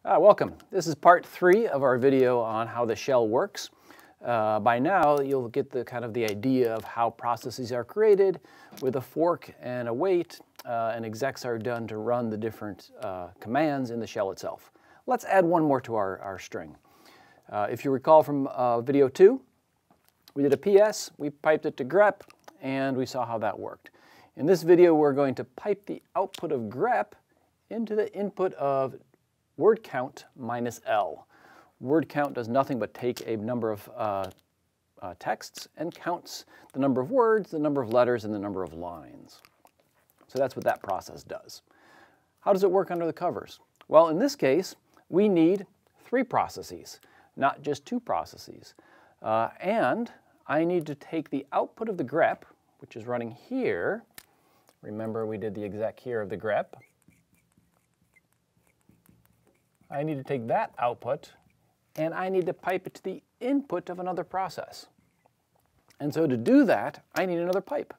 Welcome. This is part 3 of our video on how the shell works. By now you'll get the idea of how processes are created with a fork and a wait, and execs are done to run the different commands in the shell itself. Let's add one more to our string. If you recall from video 2, we did a PS, we piped it to grep, and we saw how that worked. In this video we're going to pipe the output of grep into the input of word count minus L. Word count does nothing but take a number of texts and counts the number of words, the number of letters, and the number of lines. So that's what that process does. How does it work under the covers? Well, in this case, we need 3 processes, not just 2 processes. And I need to take the output of the grep, which is running here. Remember, we did the exec here of the grep. I need to take that output, and I need to pipe it to the input of another process. And so to do that, I need another pipe.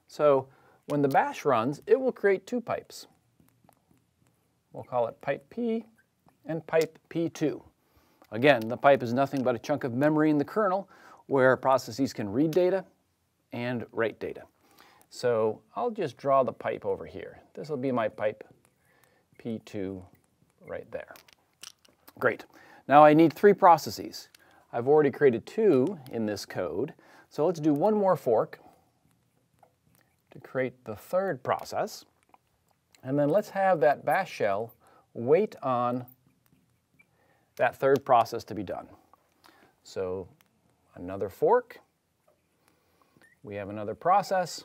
So when the bash runs, it will create 2 pipes. We'll call it pipe P and pipe P2. Again, the pipe is nothing but a chunk of memory in the kernel where processes can read data and write data. So I'll just draw the pipe over here. This will be my pipe P2 right there. Great. Now I need 3 processes. I've already created 2 in this code, so let's do one more fork to create the 3rd process, and then let's have that bash shell wait on that 3rd process to be done. So another fork, we have another process,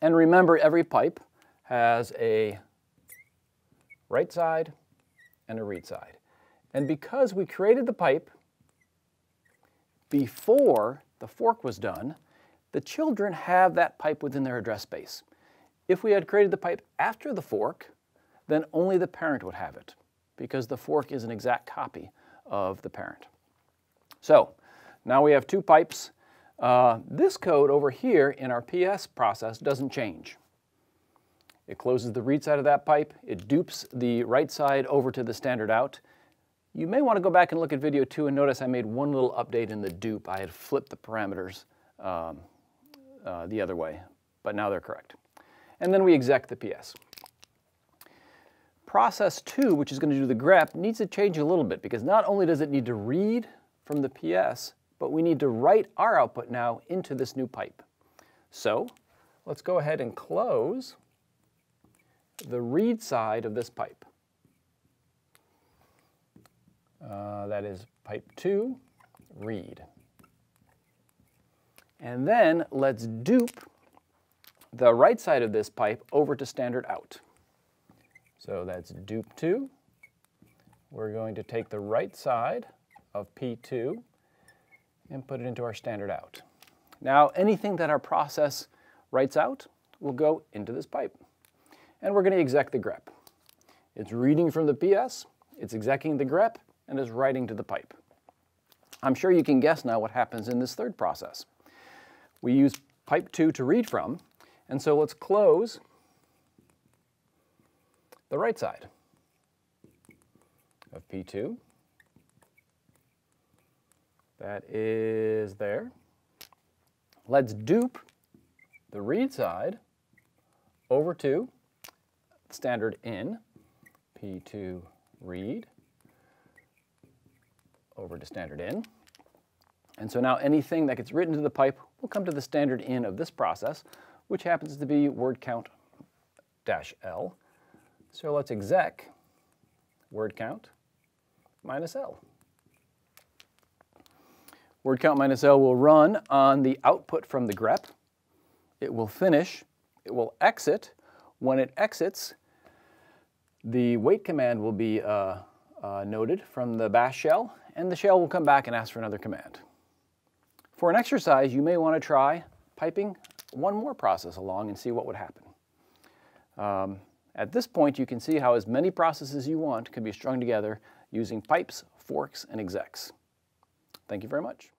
and remember, every pipe has a write side and a read side. And because we created the pipe before the fork was done, the children have that pipe within their address space. If we had created the pipe after the fork, then only the parent would have it, because the fork is an exact copy of the parent. So now we have 2 pipes. This code over here in our PS process doesn't change. It closes the read side of that pipe, it dupes the write side over to the standard out. You may want to go back and look at video 2 and notice I made one little update in the dupe. I had flipped the parameters the other way, but now they're correct. And then we exec the PS. Process 2, which is going to do the grep, needs to change a little bit, because not only does it need to read from the PS, but we need to write our output now into this new pipe. So let's go ahead and close the read side of this pipe. That is pipe 2, read. And then let's dupe the right side of this pipe over to standard out. So that's dupe 2. We're going to take the right side of P2 and put it into our standard out. Now anything that our process writes out will go into this pipe. And we're going to exec the grep. It's reading from the PS, it's execing the grep, and is writing to the pipe. I'm sure you can guess now what happens in this 3rd process. We use pipe 2 to read from, and so let's close the right side of P2. That is there. Let's dupe the read side over to standard in, P2 read, over to standard in. And so now anything that gets written to the pipe will come to the standard in of this process, which happens to be word count -L. So let's exec word count minus L. Word count minus L will run on the output from the grep. It will finish, it will exit. When it exits, the wait command will be noted from the bash shell, and the shell will come back and ask for another command. For an exercise, you may want to try piping one more process along and see what would happen. At this point, you can see how as many processes you want can be strung together using pipes, forks, and execs. Thank you very much.